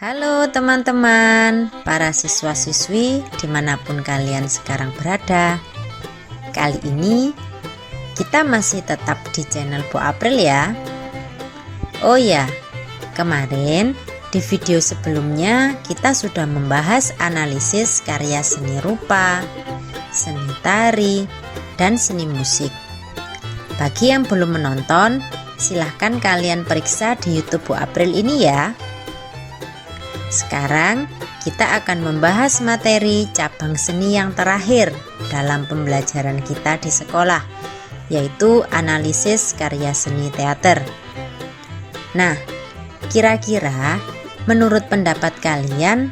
Halo teman-teman, para siswa-siswi dimanapun kalian sekarang berada. Kali ini kita masih tetap di channel Bu April ya. Oh ya, kemarin di video sebelumnya kita sudah membahas analisis karya seni rupa, seni tari, dan seni musik. Bagi yang belum menonton, silahkan kalian periksa di YouTube Bu April ini ya. Sekarang kita akan membahas materi cabang seni yang terakhir dalam pembelajaran kita di sekolah, yaitu analisis karya seni teater. Nah, kira-kira menurut pendapat kalian,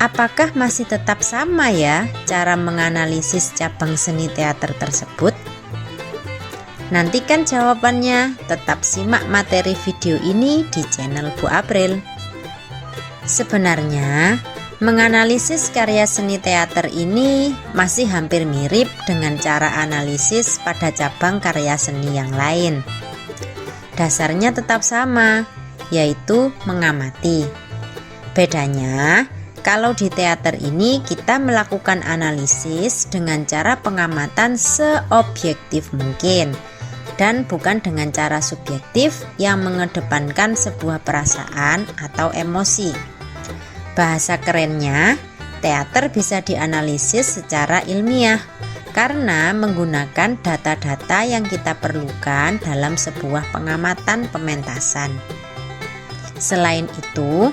apakah masih tetap sama ya cara menganalisis cabang seni teater tersebut? Nantikan jawabannya, tetap simak materi video ini di channel Bu April. Sebenarnya, menganalisis karya seni teater ini masih hampir mirip dengan cara analisis pada cabang karya seni yang lain. Dasarnya tetap sama, yaitu mengamati. Bedanya, kalau di teater ini kita melakukan analisis dengan cara pengamatan seobjektif mungkin, dan bukan dengan cara subjektif yang mengedepankan sebuah perasaan atau emosi. Bahasa kerennya, teater bisa dianalisis secara ilmiah karena menggunakan data-data yang kita perlukan dalam sebuah pengamatan pementasan. Selain itu,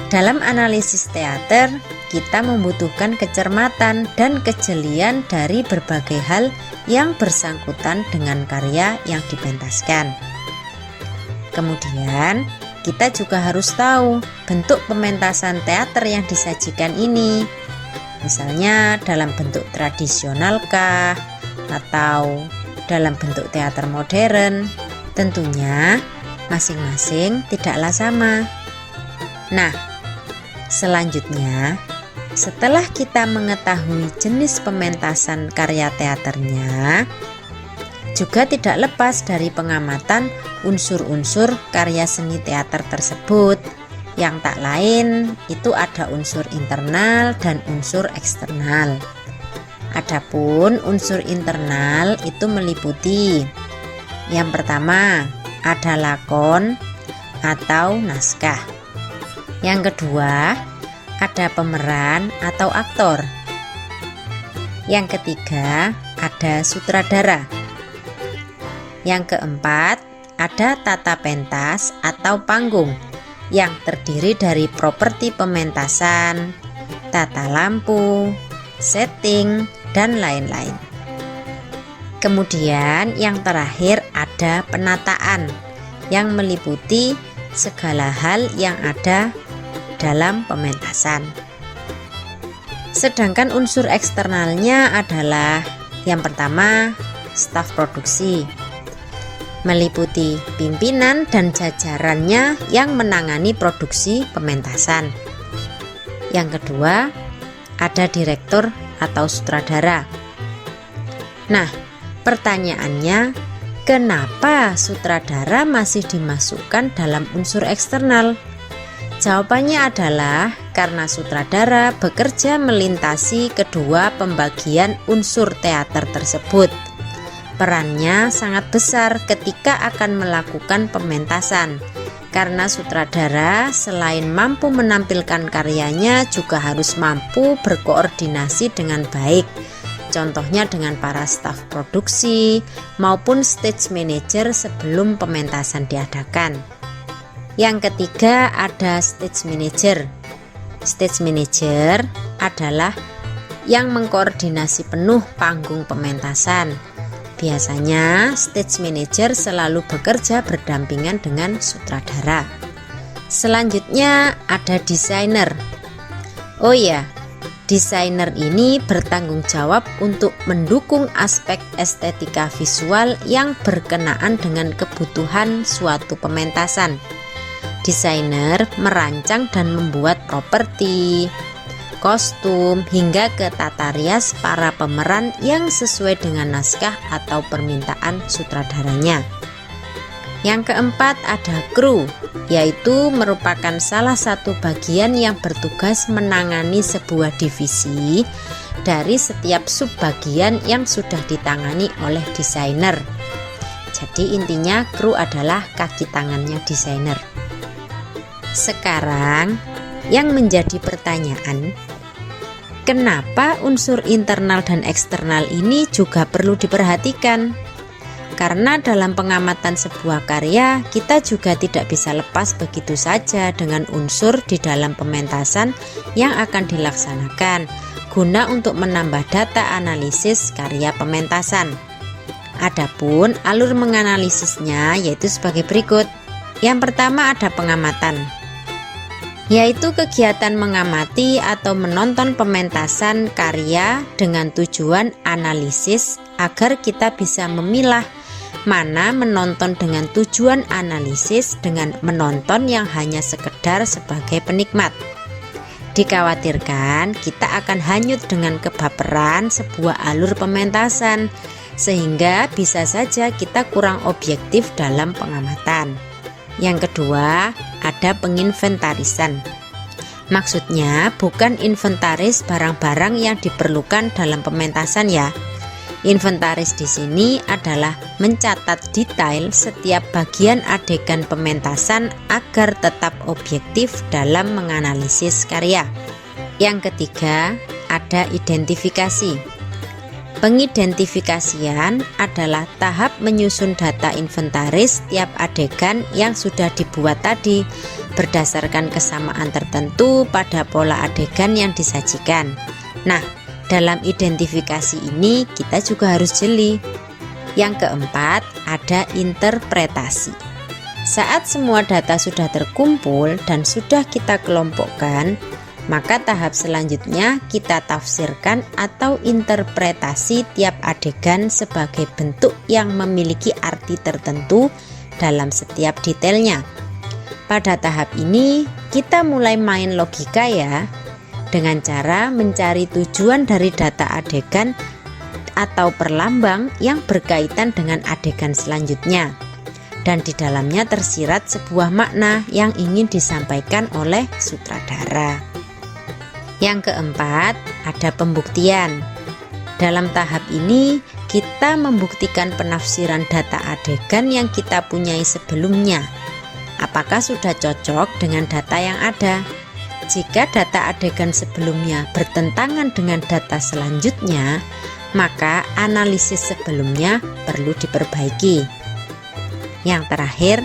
dalam analisis teater, kita membutuhkan kecermatan dan kejelian dari berbagai hal yang bersangkutan dengan karya yang dipentaskan. Kemudian, kita juga harus tahu bentuk pementasan teater yang disajikan ini. Misalnya dalam bentuk tradisionalkah atau dalam bentuk teater modern. Tentunya masing-masing tidaklah sama. Nah, selanjutnya, setelah kita mengetahui jenis pementasan karya teaternya, juga tidak lepas dari pengamatan unsur-unsur karya seni teater tersebut, yang tak lain itu ada unsur internal dan unsur eksternal. Adapun unsur internal itu meliputi yang pertama ada lakon atau naskah. Yang kedua ada pemeran atau aktor. Yang ketiga ada sutradara. Yang keempat ada tata pentas atau panggung yang terdiri dari properti pementasan, tata lampu, setting, dan lain-lain. Kemudian yang terakhir ada penataan yang meliputi segala hal yang ada dalam pementasan. Sedangkan unsur eksternalnya adalah yang pertama staf produksi, meliputi pimpinan dan jajarannya yang menangani produksi pementasan. Yang kedua, ada direktur atau sutradara. Nah, pertanyaannya, kenapa sutradara masih dimasukkan dalam unsur eksternal? Jawabannya adalah karena sutradara bekerja melintasi kedua pembagian unsur teater tersebut. Perannya sangat besar ketika akan melakukan pementasan, karena sutradara selain mampu menampilkan karyanya juga harus mampu berkoordinasi dengan baik, contohnya dengan para staf produksi maupun stage manager sebelum pementasan diadakan. Yang ketiga ada stage manager. Stage manager adalah yang mengkoordinasi penuh panggung pementasan. Biasanya stage manager selalu bekerja berdampingan dengan sutradara. Selanjutnya ada desainer. Oh ya, desainer ini bertanggung jawab untuk mendukung aspek estetika visual yang berkenaan dengan kebutuhan suatu pementasan. Desainer merancang dan membuat properti, kostum, hingga ke tata rias para pemeran yang sesuai dengan naskah atau permintaan sutradaranya. Yang keempat ada kru. yaitu merupakan salah satu bagian yang bertugas menangani sebuah divisi dari setiap subbagian yang sudah ditangani oleh desainer. Jadi intinya kru adalah kaki tangannya desainer. Sekarang yang menjadi pertanyaan, kenapa unsur internal dan eksternal ini juga perlu diperhatikan? Karena dalam pengamatan sebuah karya, kita juga tidak bisa lepas begitu saja dengan unsur di dalam pementasan yang akan dilaksanakan guna untuk menambah data analisis karya pementasan. Adapun alur menganalisisnya yaitu sebagai berikut. Yang pertama ada pengamatan, yaitu kegiatan mengamati atau menonton pementasan karya dengan tujuan analisis agar kita bisa memilah mana menonton dengan tujuan analisis dengan menonton yang hanya sekedar sebagai penikmat. Dikhawatirkan kita akan hanyut dengan kebaperan sebuah alur pementasan, sehingga bisa saja kita kurang objektif dalam pengamatan. Yang kedua, ada penginventarisan. Maksudnya bukan inventaris barang-barang yang diperlukan dalam pementasan ya. Inventaris di sini adalah mencatat detail setiap bagian adegan pementasan agar tetap objektif dalam menganalisis karya. Yang ketiga, ada identifikasi. Pengidentifikasian adalah tahap menyusun data inventaris tiap adegan yang sudah dibuat tadi berdasarkan kesamaan tertentu pada pola adegan yang disajikan. Nah, dalam identifikasi ini kita juga harus jeli. Yang keempat, ada interpretasi. Saat semua data sudah terkumpul dan sudah kita kelompokkan, maka tahap selanjutnya kita tafsirkan atau interpretasi tiap adegan sebagai bentuk yang memiliki arti tertentu dalam setiap detailnya. Pada tahap ini kita mulai main logika ya, dengan cara mencari tujuan dari data adegan atau perlambang yang berkaitan dengan adegan selanjutnya, dan di dalamnya tersirat sebuah makna yang ingin disampaikan oleh sutradara. Yang keempat, ada pembuktian. Dalam tahap ini kita membuktikan penafsiran data adegan yang kita punyai sebelumnya. Apakah sudah cocok dengan data yang ada? Jika data adegan sebelumnya bertentangan dengan data selanjutnya, maka analisis sebelumnya perlu diperbaiki. Yang terakhir,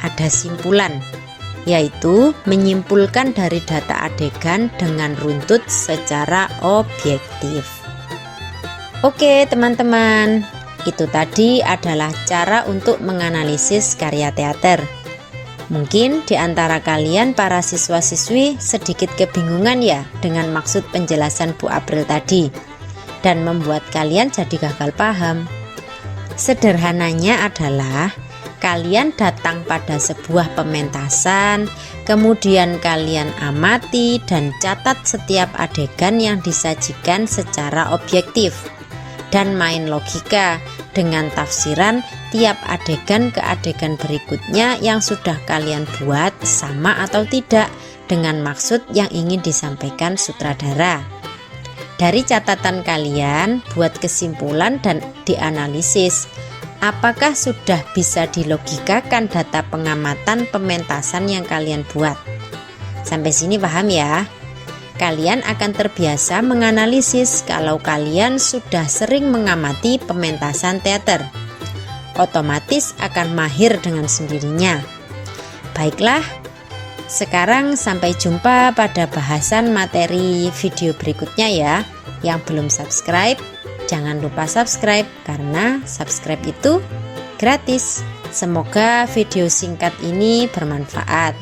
ada simpulan, yaitu menyimpulkan dari data adegan dengan runtut secara objektif. Oke teman-teman, itu tadi adalah cara untuk menganalisis karya teater. Mungkin di antara kalian para siswa-siswi sedikit kebingungan ya dengan maksud penjelasan Bu April tadi, dan membuat kalian jadi gagal paham. Sederhananya adalah kalian datang pada sebuah pementasan, kemudian kalian amati dan catat setiap adegan yang disajikan secara objektif, dan main logika dengan tafsiran tiap adegan ke adegan berikutnya yang sudah kalian buat sama atau tidak dengan maksud yang ingin disampaikan sutradara. Dari catatan kalian buat kesimpulan dan dianalisis. Apakah sudah bisa dilogikakan data pengamatan pementasan yang kalian buat? Sampai sini paham ya? Kalian akan terbiasa menganalisis kalau kalian sudah sering mengamati pementasan teater. Otomatis akan mahir dengan sendirinya. Baiklah, sekarang sampai jumpa pada bahasan materi video berikutnya ya. Yang belum subscribe, jangan lupa subscribe karena subscribe itu gratis. Semoga video singkat ini bermanfaat.